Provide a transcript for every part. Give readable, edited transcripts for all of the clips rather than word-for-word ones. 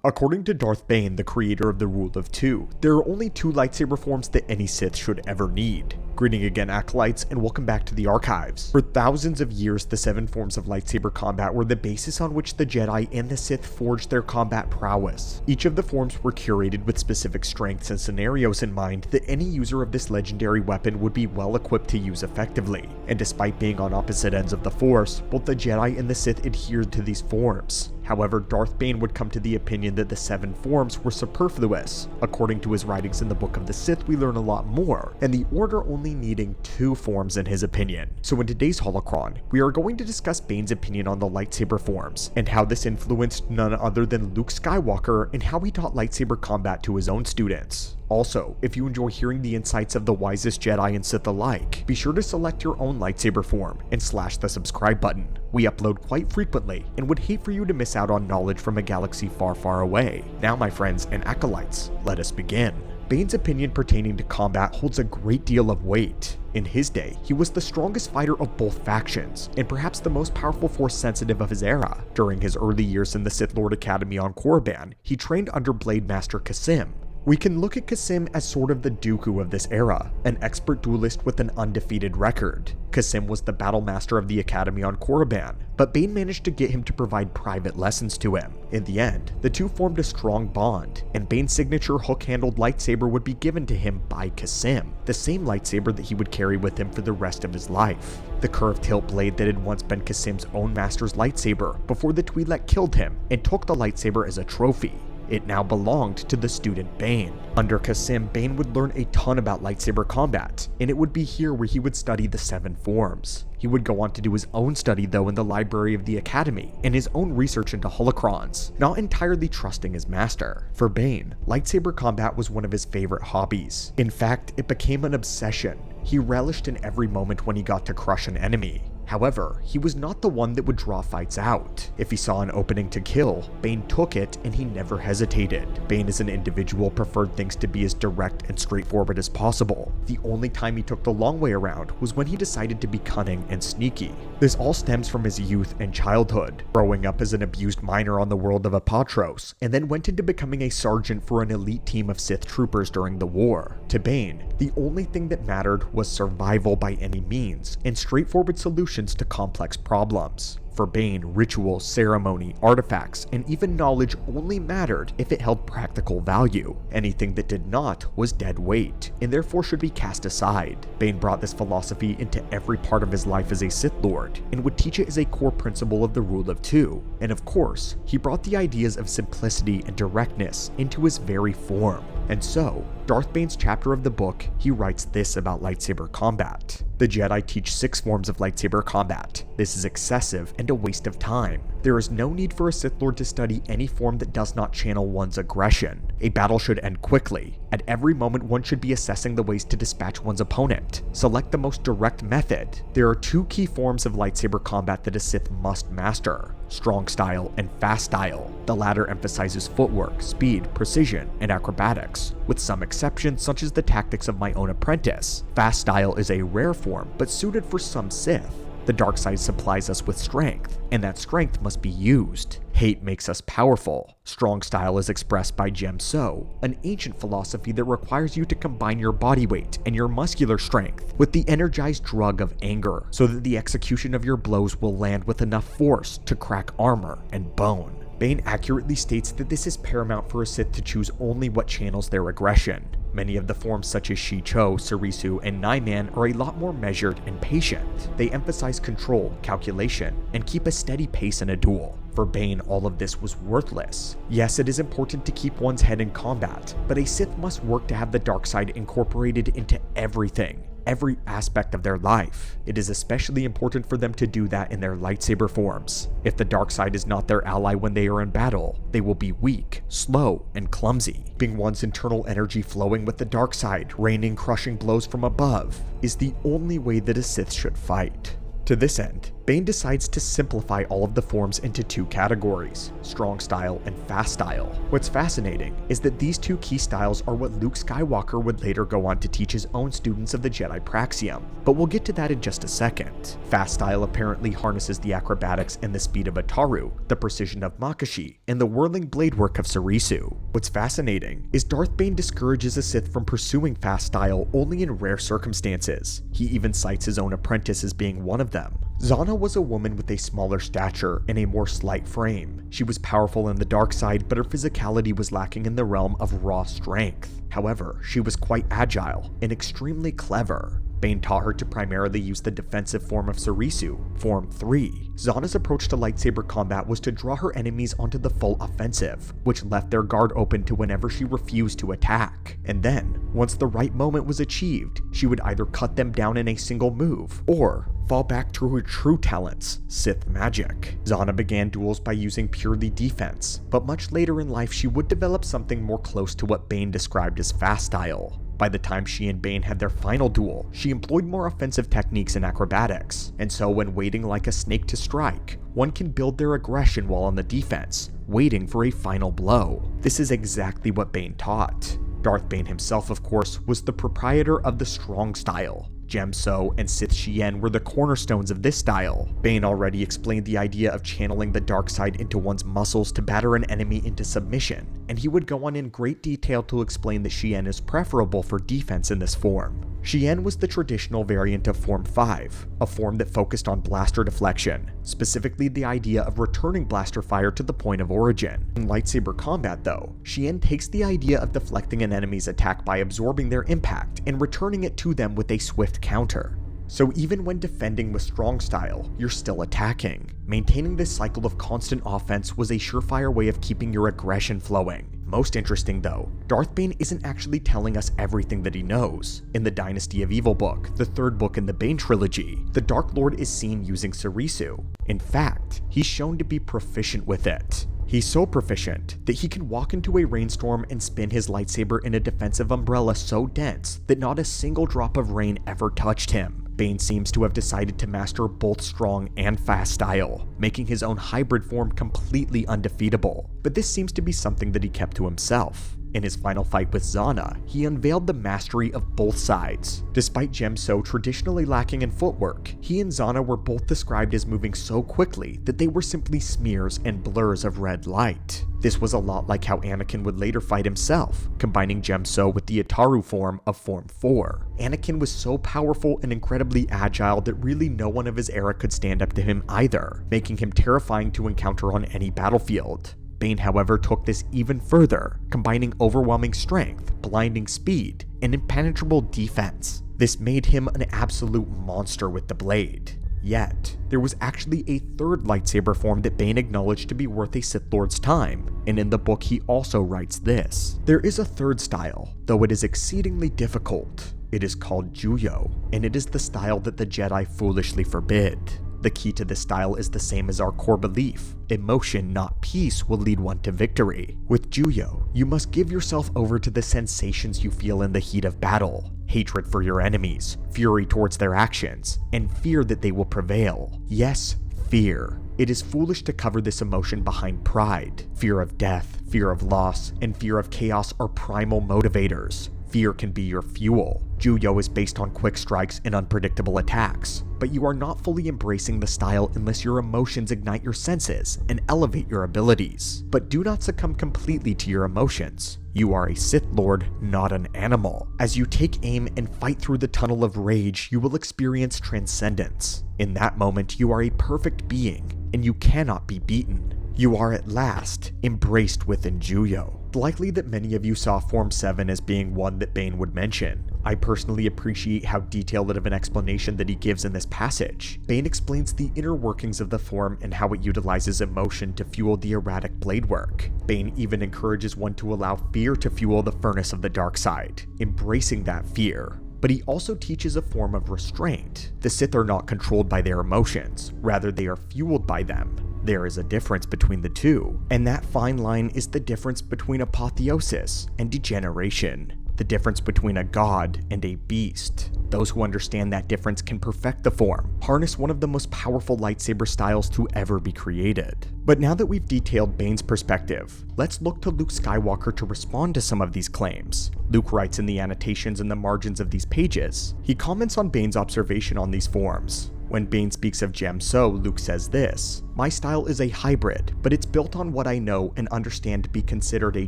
According to Darth Bane, the creator of the Rule of Two, there are only two lightsaber forms that any Sith should ever need. Greeting again, Acolytes, and welcome back to the Archives. For thousands of years, the 7 forms of lightsaber combat were the basis on which the Jedi and the Sith forged their combat prowess. Each of the forms were curated with specific strengths and scenarios in mind that any user of this legendary weapon would be well equipped to use effectively. And despite being on opposite ends of the Force, both the Jedi and the Sith adhered to these forms. However, Darth Bane would come to the opinion that the 7 forms were superfluous. According to his writings in the Book of the Sith, we learn a lot more, and the Order only needing 2 forms in his opinion. So in today's Holocron, we are going to discuss Bane's opinion on the lightsaber forms, and how this influenced none other than Luke Skywalker, and how he taught lightsaber combat to his own students. Also, if you enjoy hearing the insights of the wisest Jedi and Sith alike, be sure to select your own lightsaber form and slash the subscribe button. We upload quite frequently and would hate for you to miss out on knowledge from a galaxy far, far away. Now, my friends and acolytes, let us begin. Bane's opinion pertaining to combat holds a great deal of weight. In his day, he was the strongest fighter of both factions, and perhaps the most powerful Force sensitive of his era. During his early years in the Sith Lord Academy on Korriban, he trained under Blade Master Kasim. We can look at Kasim as sort of the Dooku of this era, an expert duelist with an undefeated record. Kasim was the battle master of the Academy on Korriban, but Bane managed to get him to provide private lessons to him. In the end, the two formed a strong bond, and Bane's signature hook-handled lightsaber would be given to him by Kasim, the same lightsaber that he would carry with him for the rest of his life. The curved hilt blade that had once been Kasim's own master's lightsaber before the Twi'lek killed him and took the lightsaber as a trophy. It now belonged to the student Bane. Under Kasim, Bane would learn a ton about lightsaber combat, and it would be here where he would study the 7 forms. He would go on to do his own study though in the library of the Academy, and his own research into holocrons, not entirely trusting his master. For Bane, lightsaber combat was one of his favorite hobbies. In fact, it became an obsession. He relished in every moment when he got to crush an enemy. However, he was not the one that would draw fights out. If he saw an opening to kill, Bane took it and he never hesitated. Bane as an individual preferred things to be as direct and straightforward as possible. The only time he took the long way around was when he decided to be cunning and sneaky. This all stems from his youth and childhood, growing up as an abused minor on the world of Apatros, and then went into becoming a sergeant for an elite team of Sith troopers during the war. To Bane, the only thing that mattered was survival by any means, and straightforward solutions to complex problems. For Bane, ritual, ceremony, artifacts, and even knowledge only mattered if it held practical value. Anything that did not was dead weight, and therefore should be cast aside. Bane brought this philosophy into every part of his life as a Sith Lord, and would teach it as a core principle of the Rule of Two. And of course, he brought the ideas of simplicity and directness into his very form. And so, Darth Bane's chapter of the book, he writes this about lightsaber combat. The Jedi teach 6 forms of lightsaber combat. This is excessive and a waste of time. There is no need for a Sith Lord to study any form that does not channel one's aggression. A battle should end quickly. At every moment, one should be assessing the ways to dispatch one's opponent. Select the most direct method. There are 2 key forms of lightsaber combat that a Sith must master: strong style and fast style. The latter emphasizes footwork, speed, precision, and acrobatics, with some exceptions such as the tactics of my own apprentice. Fast style is a rare form, but suited for some Sith. The dark side supplies us with strength, and that strength must be used. Hate makes us powerful. Strong style is expressed by Gemso, an ancient philosophy that requires you to combine your body weight and your muscular strength with the energized drug of anger, so that the execution of your blows will land with enough force to crack armor and bone. Bane accurately states that this is paramount for a Sith to choose only what channels their aggression. Many of the forms such as Shicho, Sarisu, and Naiman are a lot more measured and patient. They emphasize control, calculation, and keep a steady pace in a duel. For Bane, all of this was worthless. Yes, it is important to keep one's head in combat, but a Sith must work to have the dark side incorporated into everything. Every aspect of their life. It is especially important for them to do that in their lightsaber forms. If the dark side is not their ally when they are in battle, they will be weak, slow, and clumsy. Keeping one's internal energy flowing with the dark side, raining crushing blows from above, is the only way that a Sith should fight. To this end, Bane decides to simplify all of the forms into two categories, strong style and fast style. What's fascinating is that these two key styles are what Luke Skywalker would later go on to teach his own students of the Jedi Praxium, but we'll get to that in just a second. Fast style apparently harnesses the acrobatics and the speed of Ataru, the precision of Makashi, and the whirling blade work of Sarisu. What's fascinating is Darth Bane discourages a Sith from pursuing fast style only in rare circumstances. He even cites his own apprentice as being one of them. Zana was a woman with a smaller stature and a more slight frame. She was powerful in the dark side, but her physicality was lacking in the realm of raw strength. However, she was quite agile and extremely clever. Bane taught her to primarily use the defensive form of Sarisu, Form 3. Zana's approach to lightsaber combat was to draw her enemies onto the full offensive, which left their guard open to whenever she refused to attack. And then, once the right moment was achieved, she would either cut them down in a single move, or fall back to her true talents, Sith magic. Zana began duels by using purely defense, but much later in life she would develop something more close to what Bane described as fast style. By the time she and Bane had their final duel, she employed more offensive techniques and acrobatics, and so when waiting like a snake to strike, one can build their aggression while on the defense, waiting for a final blow. This is exactly what Bane taught. Darth Bane himself, of course, was the proprietor of the strong style. Gemso and Sith Shien were the cornerstones of this style. Bane already explained the idea of channeling the dark side into one's muscles to batter an enemy into submission, and he would go on in great detail to explain that Shien is preferable for defense in this form. Shien was the traditional variant of Form 5, a form that focused on blaster deflection, specifically the idea of returning blaster fire to the point of origin. In lightsaber combat though, Shien takes the idea of deflecting an enemy's attack by absorbing their impact and returning it to them with a swift counter. So even when defending with strong style, you're still attacking. Maintaining this cycle of constant offense was a surefire way of keeping your aggression flowing. Most interesting though, Darth Bane isn't actually telling us everything that he knows. In the Dynasty of Evil book, the third book in the Bane trilogy, the Dark Lord is seen using Sarisu. In fact, he's shown to be proficient with it. He's so proficient that he can walk into a rainstorm and spin his lightsaber in a defensive umbrella so dense that not a single drop of rain ever touched him. Bane seems to have decided to master both strong and fast style, making his own hybrid form completely undefeatable. But this seems to be something that he kept to himself. In his final fight with Zana, he unveiled the mastery of both sides. Despite Gemso traditionally lacking in footwork, he and Zana were both described as moving so quickly that they were simply smears and blurs of red light. This was a lot like how Anakin would later fight himself, combining Gemso with the Ataru form of Form 4. Anakin was so powerful and incredibly agile that really no one of his era could stand up to him either, making him terrifying to encounter on any battlefield. Bane, however, took this even further, combining overwhelming strength, blinding speed, and impenetrable defense. This made him an absolute monster with the blade. Yet, there was actually a third lightsaber form that Bane acknowledged to be worth a Sith Lord's time, and in the book he also writes this. There is a third style, though it is exceedingly difficult. It is called Juyo, and it is the style that the Jedi foolishly forbid. The key to this style is the same as our core belief. Emotion, not peace, will lead one to victory. With Juyo, you must give yourself over to the sensations you feel in the heat of battle. Hatred for your enemies, fury towards their actions, and fear that they will prevail. Yes, fear. It is foolish to cover this emotion behind pride. Fear of death, fear of loss, and fear of chaos are primal motivators. Fear can be your fuel. Juyo is based on quick strikes and unpredictable attacks, but you are not fully embracing the style unless your emotions ignite your senses and elevate your abilities. But do not succumb completely to your emotions. You are a Sith Lord, not an animal. As you take aim and fight through the tunnel of rage, you will experience transcendence. In that moment, you are a perfect being, and you cannot be beaten. You are at last embraced within Juyo. Likely that many of you saw Form 7 as being one that Bane would mention. I personally appreciate how detailed of an explanation that he gives in this passage. Bane explains the inner workings of the form and how it utilizes emotion to fuel the erratic blade work. Bane even encourages one to allow fear to fuel the furnace of the dark side, embracing that fear. But he also teaches a form of restraint. The Sith are not controlled by their emotions, rather they are fueled by them. There is a difference between the two, and that fine line is the difference between apotheosis and degeneration. the difference between a god and a beast. Those who understand that difference can perfect the form, harness one of the most powerful lightsaber styles to ever be created. But now that we've detailed Bane's perspective, let's look to Luke Skywalker to respond to some of these claims. Luke writes in the annotations in the margins of these pages. He comments on Bane's observation on these forms. When Bane speaks of Gem So, Luke says this: "My style is a hybrid, but it's built on what I know and understand to be considered a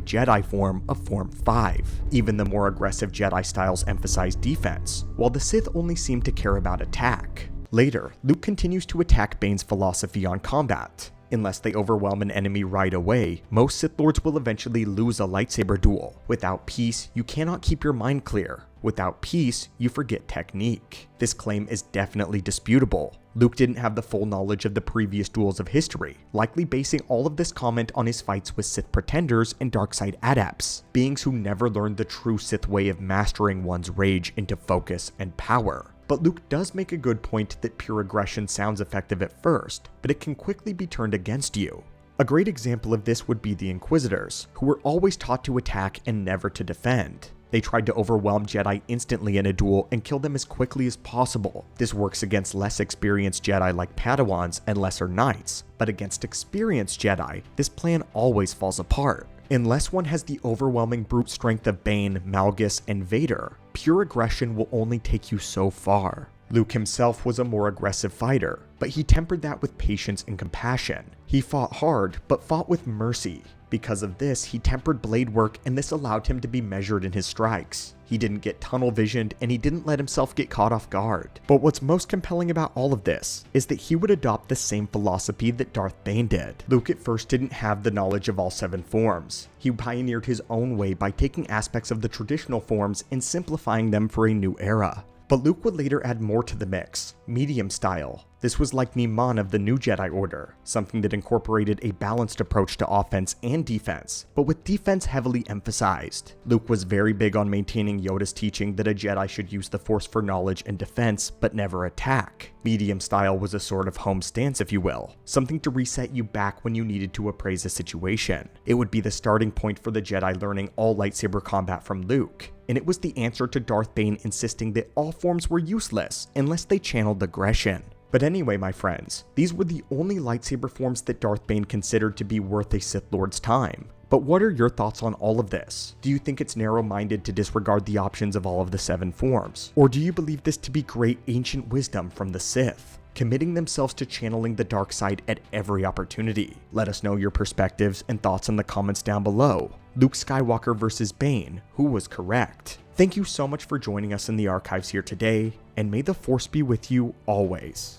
Jedi form of Form 5. Even the more aggressive Jedi styles emphasize defense, while the Sith only seem to care about attack." Later, Luke continues to attack Bane's philosophy on combat. Unless they overwhelm an enemy right away, most Sith Lords will eventually lose a lightsaber duel. Without peace, you cannot keep your mind clear. Without peace, you forget technique. This claim is definitely disputable. Luke didn't have the full knowledge of the previous duels of history, likely basing all of this comment on his fights with Sith pretenders and darkside adepts, beings who never learned the true Sith way of mastering one's rage into focus and power. But Luke does make a good point that pure aggression sounds effective at first, but it can quickly be turned against you. A great example of this would be the Inquisitors, who were always taught to attack and never to defend. They tried to overwhelm Jedi instantly in a duel and kill them as quickly as possible. This works against less experienced Jedi like Padawans and lesser knights, but against experienced Jedi, this plan always falls apart. Unless one has the overwhelming brute strength of Bane, Malgus, and Vader, pure aggression will only take you so far. Luke himself was a more aggressive fighter, but he tempered that with patience and compassion. He fought hard, but fought with mercy. Because of this, he tempered blade work, and this allowed him to be measured in his strikes. He didn't get tunnel visioned, and he didn't let himself get caught off guard. But what's most compelling about all of this is that he would adopt the same philosophy that Darth Bane did. Luke at first didn't have the knowledge of all 7 forms. He pioneered his own way by taking aspects of the traditional forms and simplifying them for a new era. But Luke would later add more to the mix: medium style. This was like Niman of the new Jedi Order, something that incorporated a balanced approach to offense and defense, but with defense heavily emphasized. Luke was very big on maintaining Yoda's teaching that a Jedi should use the Force for knowledge and defense, but never attack. Medium style was a sort of home stance, if you will, something to reset you back when you needed to appraise a situation. It would be the starting point for the Jedi learning all lightsaber combat from Luke, and it was the answer to Darth Bane insisting that all forms were useless unless they channeled aggression. But anyway, my friends, these were the only lightsaber forms that Darth Bane considered to be worth a Sith Lord's time. But what are your thoughts on all of this? Do you think it's narrow-minded to disregard the options of all of the 7 forms? Or do you believe this to be great ancient wisdom from the Sith, committing themselves to channeling the dark side at every opportunity? Let us know your perspectives and thoughts in the comments down below. Luke Skywalker versus Bane, who was correct? Thank you so much for joining us in the archives here today, and may the Force be with you always.